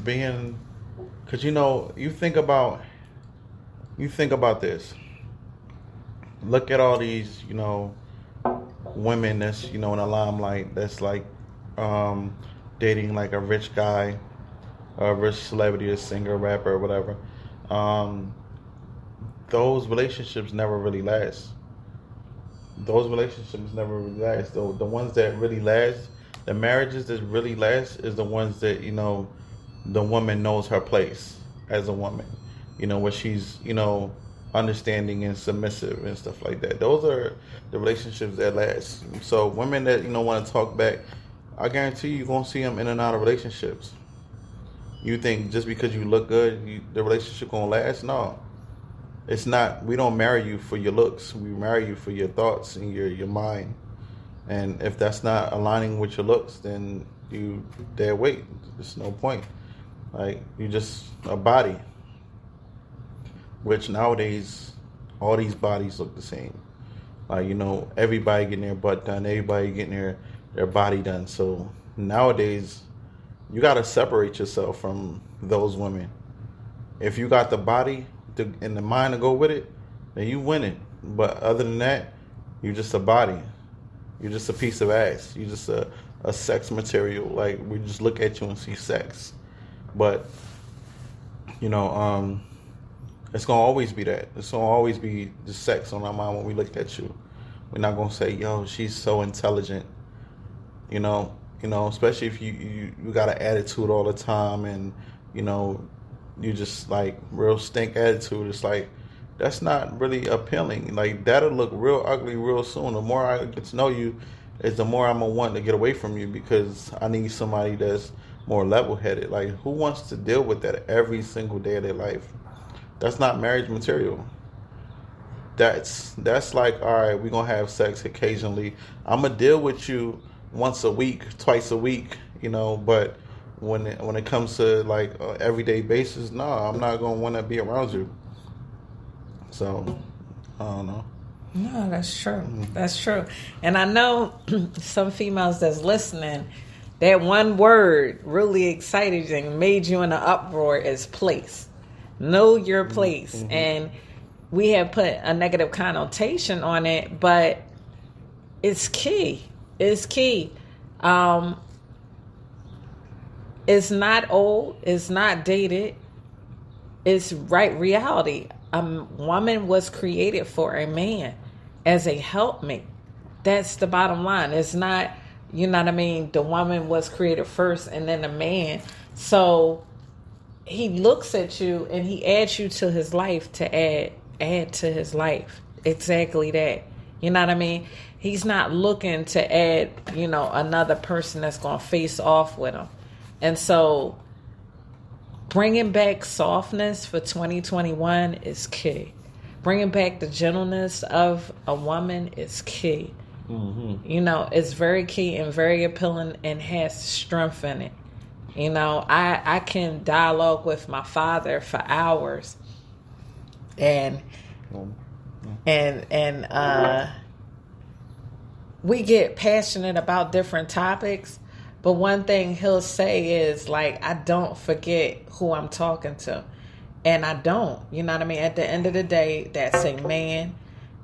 being, because you think about this. Look at all these, women that's in the limelight. That's like um, dating like a rich guy, a rich celebrity, a singer, rapper, or whatever. Um, those relationships never really last. Those relationships never really last. The ones that really last, the marriages that really last, is the ones that the woman knows her place as a woman. Where she's understanding and submissive and stuff like that. Those are the relationships that last. So women that want to talk back, I guarantee you're gonna see them in and out of relationships. You think just because you look good, the relationship gonna last? No, it's not. We don't marry you for your looks. We marry you for your thoughts and your mind. And if that's not aligning with your looks, then you dead weight. There's no point. Like, you just a body. Which nowadays, all these bodies look the same. Like, everybody getting their butt done, everybody getting their body done. So nowadays, you got to separate yourself from those women. If you got the body and the mind to go with it, then you win it. But other than that, you're just a body. You're just a piece of ass. You're just a sex material. Like, we just look at you and see sex. But, it's going to always be that. It's going to always be the sex on our mind when we look at you. We're not going to say, yo, she's so intelligent. Especially if you got an attitude all the time and, you just like real stink attitude. It's like, that's not really appealing. Like, that'll look real ugly real soon. The more I get to know you, is the more I'm going to want to get away from you, because I need somebody that's more level-headed. Like, who wants to deal with that every single day of their life? That's not marriage material. That's like, all right, we're going to have sex occasionally. I'm going to deal with you once a week, twice a week, but when it comes to like everyday basis, no, I'm not going to want to be around you. So, I don't know. No, that's true. That's true. And I know some females that's listening, that one word really excited you and made you in an uproar is place. Know your place. Mm-hmm. And we have put a negative connotation on it, but it's key. It's key. It's not old. It's not dated. It's reality. A woman was created for a man as a helpmate. That's the bottom line. It's not, the woman was created first and then the man. So he looks at you and he adds you to his life to add to his life. Exactly that. You know what I mean? He's not looking to add, another person that's going to face off with him. And so bringing back softness for 2021 is key. Bringing back the gentleness of a woman is key. Mm-hmm. It's very key and very appealing and has strength in it. I can dialogue with my father for hours and we get passionate about different topics, but one thing he'll say is like, I don't forget who I'm talking to. And I don't, At the end of the day, that's a man.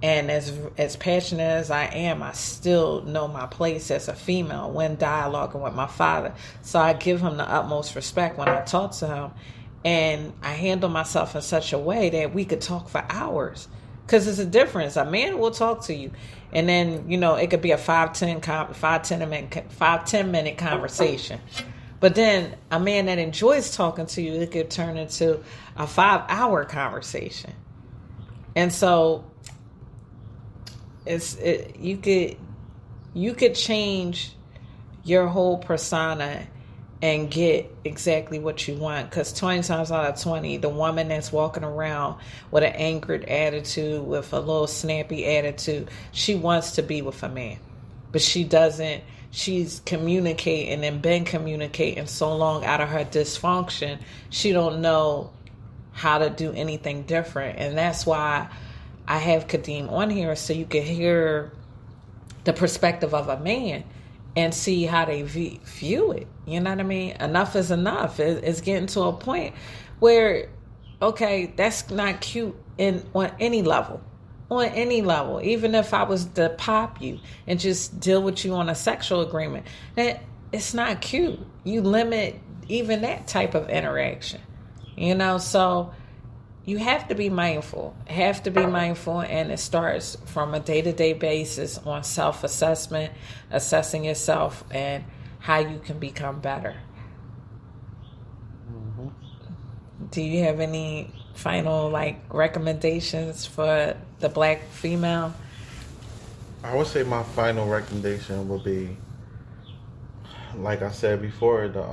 And as passionate as I am, I still know my place as a female when dialoguing with my father. So I give him the utmost respect when I talk to him. And I handle myself in such a way that we could talk for hours. Because there's a difference. A man will talk to you. And then, it could be a 5-10 minute conversation. But then a man that enjoys talking to you, it could turn into a 5-hour conversation. And so you could change your whole persona and get exactly what you want. Because 20 times out of 20, the woman that's walking around with an angered attitude, with a little snappy attitude, she wants to be with a man. But she doesn't. She's communicating and been communicating so long out of her dysfunction, she don't know how to do anything different. And that's why I have Kadeem on here, so you can hear the perspective of a man and see how they view it. You know what I mean? Enough is enough. It's getting to a point where, okay, that's not cute on any level. On any level. Even if I was to pop you and just deal with you on a sexual agreement, that it's not cute. You limit even that type of interaction. You know, so you have to be mindful. And it starts from a day-to-day basis on self-assessment, assessing yourself, and how you can become better. Mm-hmm. Do you have any final recommendations for the Black female? I would say my final recommendation would be, like I said before, the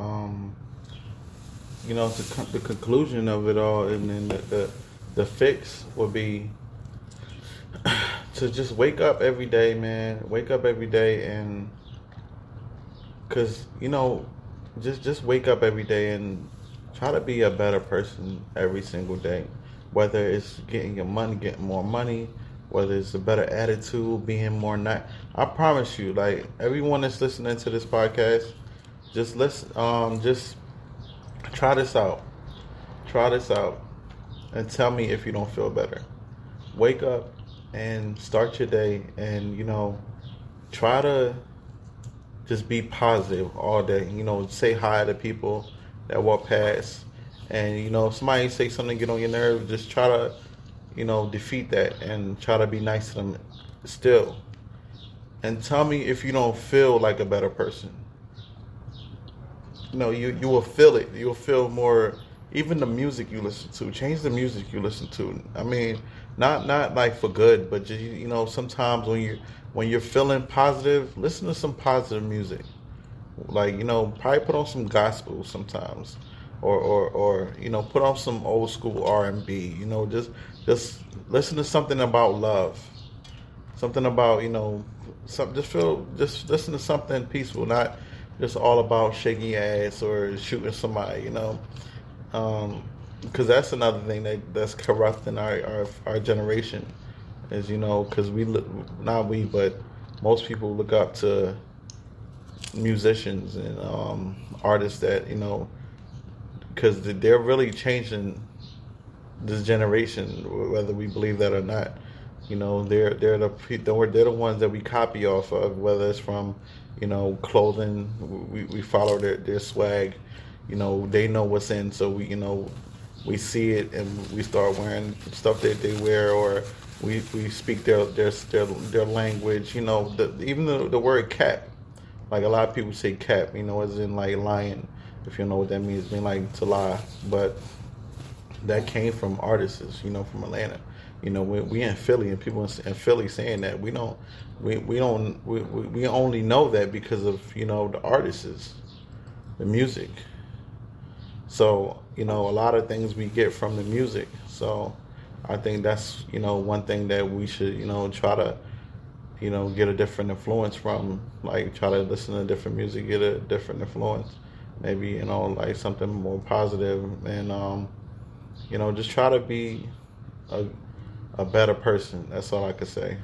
conclusion of it all, and then the fix would be to just wake up every day, man. Wake up every day, and just wake up every day and try to be a better person every single day. Whether it's getting getting more money, whether it's a better attitude, being more not. I promise you, everyone that's listening to this podcast, just listen. Just try this out. Try this out, and tell me if you don't feel better. Wake up and start your day, and try to just be positive all day. Say hi to people that walk past. And, if somebody say something, get on your nerves, just try to, defeat that and try to be nice to them still. And tell me if you don't feel like a better person. You will feel it. You'll feel more, even the music you listen to. Change the music you listen to. I mean, not for good, but just, sometimes when you're feeling positive, listen to some positive music. Probably put on some gospel sometimes. Or put on some old school R&B. Just listen to something about love, something about just listen to something peaceful, not just all about shaking your ass or shooting somebody. Because that's another thing that's corrupting our generation, is because but most people look up to musicians and artists that because they're really changing this generation, whether we believe that or not. They're the ones that we copy off of, whether it's from clothing. We follow their swag. They know what's in, so we see it and we start wearing stuff that they wear, or we speak their language. Even the word cap, a lot of people say cap, as in lion. If you know what that means, to lie. But that came from artists, from Atlanta. We in Philly, and people in Philly saying that we only know that because of the artists, the music. So a lot of things we get from the music. So I think that's one thing that we should try to get a different influence from. Try to listen to different music, get a different influence. Maybe, something more positive, and, just try to be a better person. That's all I could say.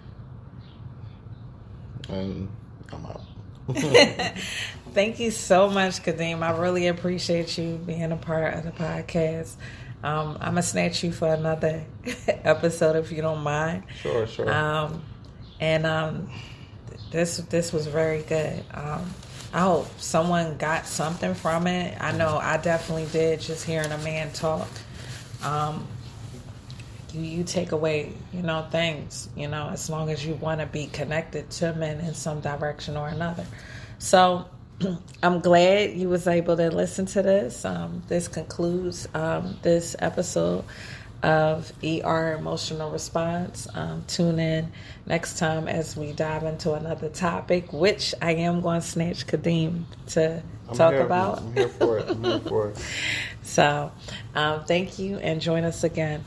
And I'm out. Thank you so much, Kadeem. I really appreciate you being a part of the podcast. I'm going to snatch you for another episode if you don't mind. Sure. This was very good. I hope someone got something from it. I know I definitely did, just hearing a man talk. You take away, things, as long as you want to be connected to men in some direction or another. So I'm glad you was able to listen to this. This concludes this episode of ER Emotional Response. Tune in next time as we dive into another topic, which I am going to snatch Kadeem to talk about. I'm here for it. So thank you, and join us again.